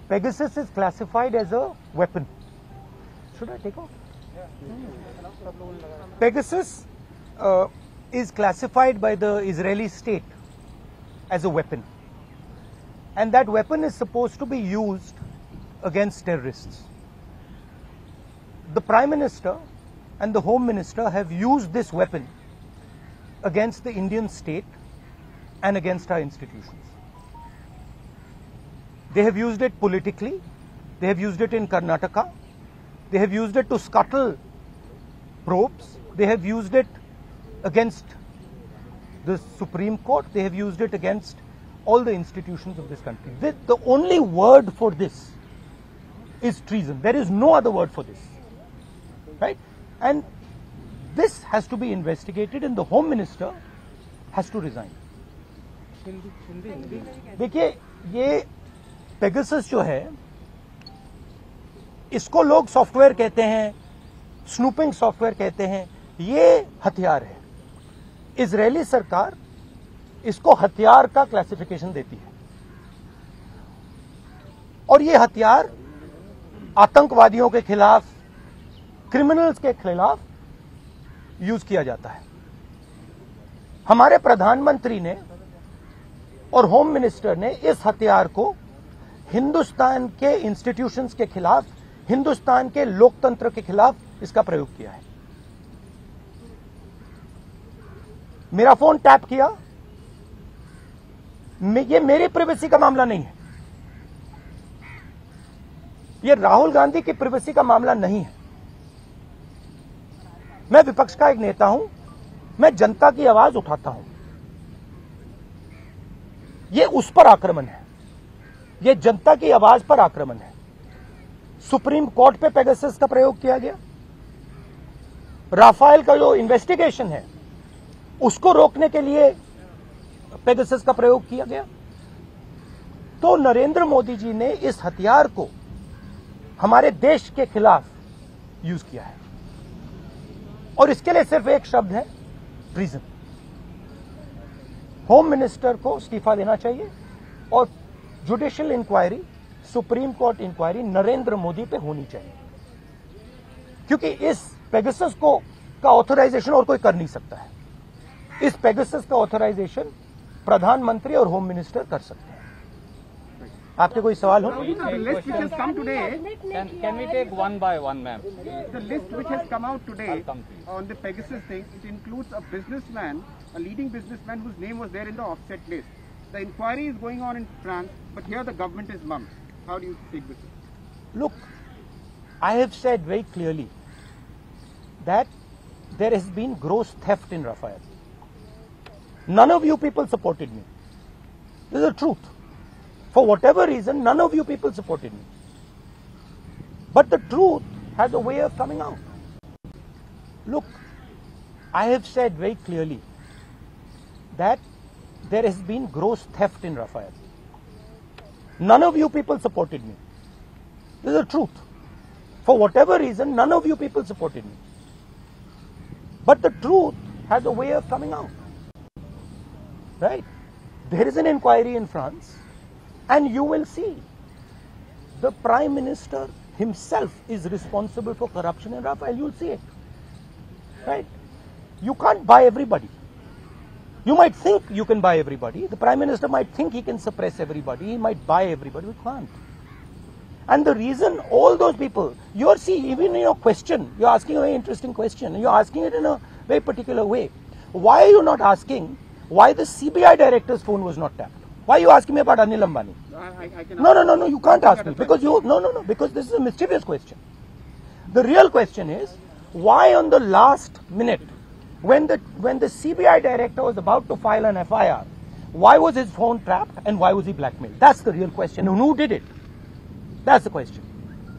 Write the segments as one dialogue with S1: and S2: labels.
S1: Pegasus is classified as a weapon. Should I take off? Pegasus is classified by the Israeli state as a weapon. And that weapon is supposed to be used against terrorists. The Prime Minister and the Home Minister have used this weapon against the Indian state and against our institutions. They have used it politically. They have used it in Karnataka. They have used it to scuttle probes. They have used it against the Supreme Court. They have used it against all the institutions of this country. The only word for this is treason. There is no other word for this. Right? And this has to be investigated and the Home Minister has to resign. देखिए ये Pegasus जो है इसको लोग software कहते हैं, snooping software कहते हैं, ये हथियार है. इजरायली सरकार इसको हथियार का क्लासिफिकेशन देती है और ये हथियार आतंकवादियों के खिलाफ, क्रिमिनल्स के खिलाफ यूज किया जाता है. हमारे प्रधानमंत्री ने और होम मिनिस्टर ने इस हथियार को हिंदुस्तान के इंस्टीट्यूशंस के खिलाफ, हिंदुस्तान के लोकतंत्र के खिलाफ इसका प्रयोग किया है. मेरा फोन टैप किया, ये मेरी प्राइवेसी का मामला नहीं है. ये राहुल गांधी की प्राइवेसी का मामला नहीं है. मैं विपक्ष का एक नेता हूं, मैं जनता की आवाज उठाता हूं. ये उस पर आक्रमण है, ये जनता की आवाज पर आक्रमण है. सुप्रीम कोर्ट पे पेगासस का प्रयोग किया गया. राफेल का जो इन्वेस्टिगेशन है उसको रोकने के लिए पेगासस का प्रयोग किया गया. तो नरेंद्र मोदी जी ने इस हथियार को हमारे देश के खिलाफ यूज किया है और इसके लिए सिर्फ एक शब्द है, ट्रीजन. होम मिनिस्टर को इस्तीफा देना चाहिए और judicial inquiry, supreme court inquiry Narendra Modi पे होनी चाहिए, क्योंकि इस पेगासस को का ऑथराइजेशन और कोई कर नहीं सकता है. इस पेगासस का ऑथराइजेशन प्रधानमंत्री और होम मिनिस्टर कर सकते हैं. आपके कोई सवाल हो?
S2: The list which has come today,
S3: Can we take one by one, ma'am?
S2: the list which has come out today on the Pegasus thing, it includes a businessman, a leading businessman whose name was there in the offset list. The inquiry is going on in France, but here the government is mum. How do you take this?
S1: Look, I have said very clearly that there has been gross theft in Rafael. None of you people supported me. This is the truth. For whatever reason, none of you people supported me. But the truth has a way of coming out. Look, I have said very clearly that there has been gross theft in Rafael. None of you people supported me. This is the truth. For whatever reason, none of you people supported me. But the truth has a way of coming out. Right? There is an inquiry in France, and you will see the Prime Minister himself is responsible for corruption in Rafael. You'll see it. Right? You can't buy everybody. You might think you can buy everybody. The Prime Minister might think he can suppress everybody. He might buy everybody. We can't. And the reason all those people, you're see, even in your question, you're asking a very interesting question, and you're asking it in a very particular way. Why are you not asking why the CBI director's phone was not tapped? Why are you asking me about Anil Ambani?
S2: I can
S1: No, you can't ask me, because because this is a mischievous question. The real question is, why on the last minute, when the CBI director was about to file an FIR, why was his phone tapped and why was he blackmailed? That's the real question. And who did it? That's the question.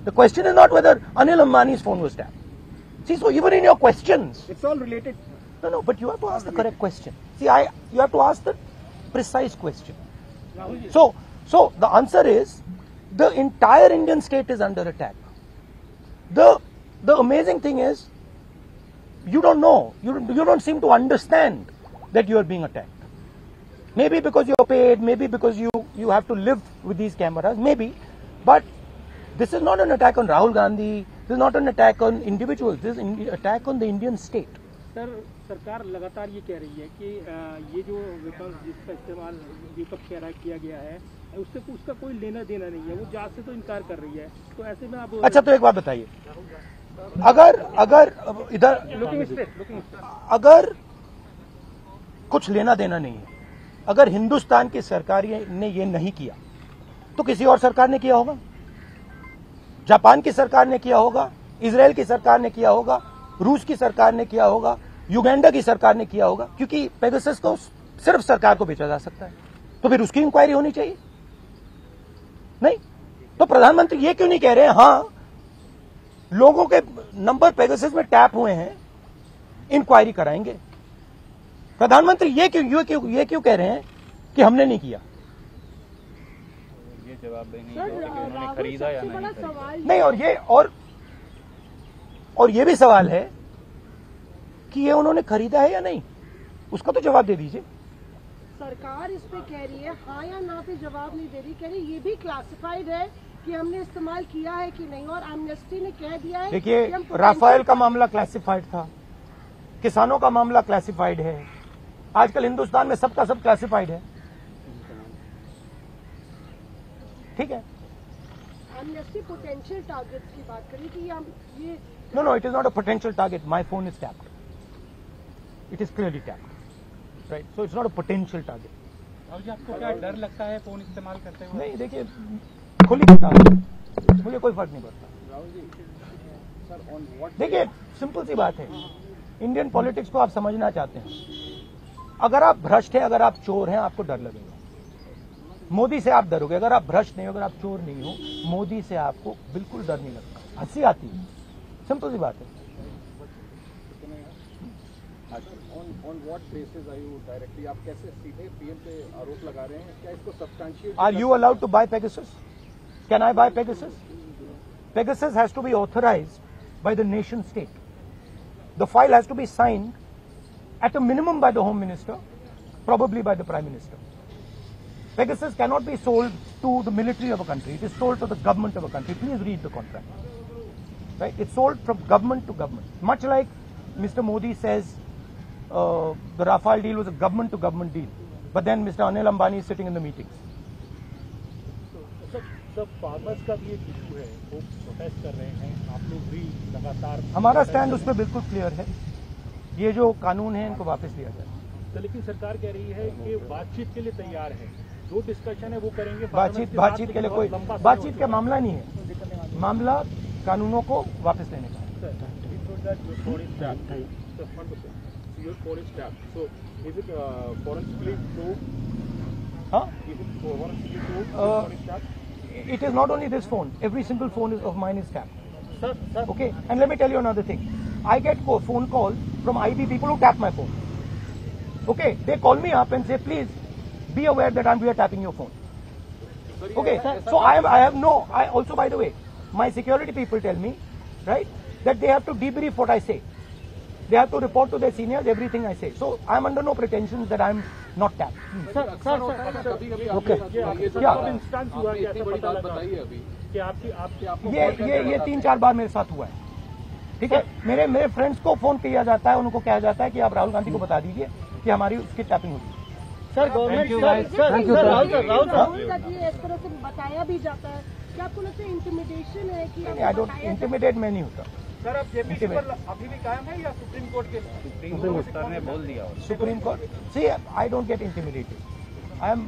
S1: The question is not whether Anil Ambani's phone was tapped. See, so even in your questions,
S2: It's all related.
S1: no, but you have to ask the correct question. See, you have to ask the precise question. So the answer is, the entire Indian state is under attack. The amazing thing is, you don't know, you don't seem to understand that you are being attacked. Maybe because you're paid, maybe because you have to live with these cameras, maybe. But this is not an attack on Rahul Gandhi. This is not an attack on individuals. This is an attack on the Indian state.
S4: Sir, सरकार लगातार ये कह रही है कि ये जो विपक्ष जिसका इस्तेमाल विपक्ष कह रहा किया गया है उससे उसका कोई लेना देना नहीं है, वो जांच से तो इनकार कर रही है। तो ऐसे में आप
S1: अच्छा, तो एक बात बताइए, अगर इधर अगर कुछ लेना देना नहीं है, अगर हिंदुस्तान की सरकार ने ये नहीं किया तो किसी और सरकार ने किया होगा, जापान की सरकार ने किया होगा, इजराइल की सरकार ने किया होगा, रूस की सरकार ने किया होगा, युगांडा की सरकार ने किया होगा, क्योंकि पेगासस को सिर्फ सरकार को बेचा जा सकता है। तो फिर उसकी इंक्वायरी होनी चाहिए नहीं? तो प्रधानमंत्री ये क्यों नहीं कह रहे हैं हाँ लोगों के नंबर पेगासस में टैप हुए हैं, इंक्वायरी कराएंगे? प्रधानमंत्री ये क्यों कह रहे हैं कि हमने नहीं किया?
S3: ये जवाब देने कि उन्होंने खरीदा या नहीं खरीदा।
S1: नहीं, और ये भी सवाल है कि ये उन्होंने खरीदा है या नहीं, उसका तो जवाब दे दीजिए।
S5: सरकार इस पे कह रही है हाँ या ना पे जवाब नहीं दे रही, कह रही ये भी क्लासिफाइड है कि हमने इस्तेमाल किया है कि नहीं, और एमनेस्टी ने कह दिया है।
S1: देखिए, राफेल का मामला क्लासिफाइड था, किसानों का मामला क्लासिफाइड है, आजकल हिंदुस्तान में सबका सब क्लासिफाइड है। ठीक है,
S5: एमनेस्टी पोटेंशियल टारगेट्स की बात करी कि हम ये
S1: No, it is not a potential target. My phone is tapped. It is clearly tapped. Right? So it's not a potential target.
S4: Rahul ji, आपको क्या डर लगता है फोन इस्तेमाल करते हुए?
S1: नहीं, देखिए, खुली किताब, मुझे कोई फर्क नहीं पड़ता। देखिए, सिंपल सी बात है, इंडियन पॉलिटिक्स को आप समझना चाहते हैं, अगर आप भ्रष्ट हैं, अगर आप चोर हैं, आपको डर लगेगा। मोदी से आप डरोगे, अगर आप भ्रष्ट नहीं हो, अगर आप चोर नहीं हो, मोदी से आपको बिल्कुल डर नहीं लगता, हंसी आती है। सिंपल सी बात है।
S2: On what basis are you directly, आप कैसे सीधे पीएम पे आरोप लगा रहे हैं? क्या इसको substantiate?
S1: Are you allowed to buy Pegasus? Can I buy Pegasus? Pegasus has to be authorized by the nation state. The file has to be signed at a minimum by the Home Minister, probably by the Prime Minister. Pegasus cannot be sold to the military of a country. It is sold to the government of a country. Please read the contract. Right? It's sold from government to government. Much like Mr. Modi says the Rafale deal was a government to government deal. But then Mr. Anil Ambani is sitting in the meetings.
S4: सब farmers का भी एक issue है, वो protest कर रहे हैं, आप लोग भी लगातार।
S1: हमारा स्टैंड उस पर बिल्कुल क्लियर है, ये जो कानून है इनको वापस लिया जाए।
S4: तो लेकिन सरकार कह रही है कि बातचीत के लिए तैयार है, जो डिस्कशन है वो करेंगे।
S1: बातचीत के लिए कोई बातचीत का मामला नहीं है, मामला कानूनों को वापस लेने का है। It is not only this phone. Every single phone of mine is tapped.
S4: Sir.
S1: Okay, and let me tell you another thing. I get phone calls from IB people who tap my phone. Okay, they call me up and say, please be aware that we are tapping your phone. Okay, so I have no. I also, by the way, my security people tell me, right, that they have to debrief what I say. They have to report to their seniors everything I say. So I am under no pretensions that I am not tapped.
S4: Sir
S1: Okay.
S4: Instance हुआ है, कैसे पता लगा कि आपकी
S1: ये 3-4 बार मेरे साथ हुआ है। ठीक है, मेरे फ्रेंड्स को फोन किया जाता है, उनको कहा जाता है कि आप राहुल गांधी को बता दीजिए कि हमारी उसकी टैपिंग होगी।
S5: सर, गवर्नमेंट राहुल गांधी इस तरह से बताया भी जाता है, क्या आपको लगता है इंटिमिडेशन है कि
S1: आई डोंट इंटिमिडेट, मैं नहीं होता।
S4: सर, अब जेपीसी पर अभी भी कायम है या सुप्रीम कोर्ट के?
S3: सुप्रीम कोर्ट सर ने बोल दिया।
S1: Supreme court, see I don't get intimidated, I am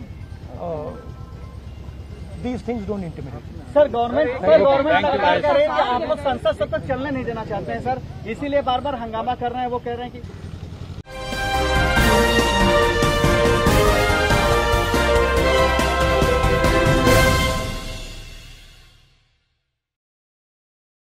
S1: these things don't intimidate.
S6: Sir, government लगातार कह रही है कि आप लोग संसद सत्र चलने नहीं देना चाहते हैं सर, इसीलिए बार बार हंगामा कर रहे हैं। वो कह रहे हैं कि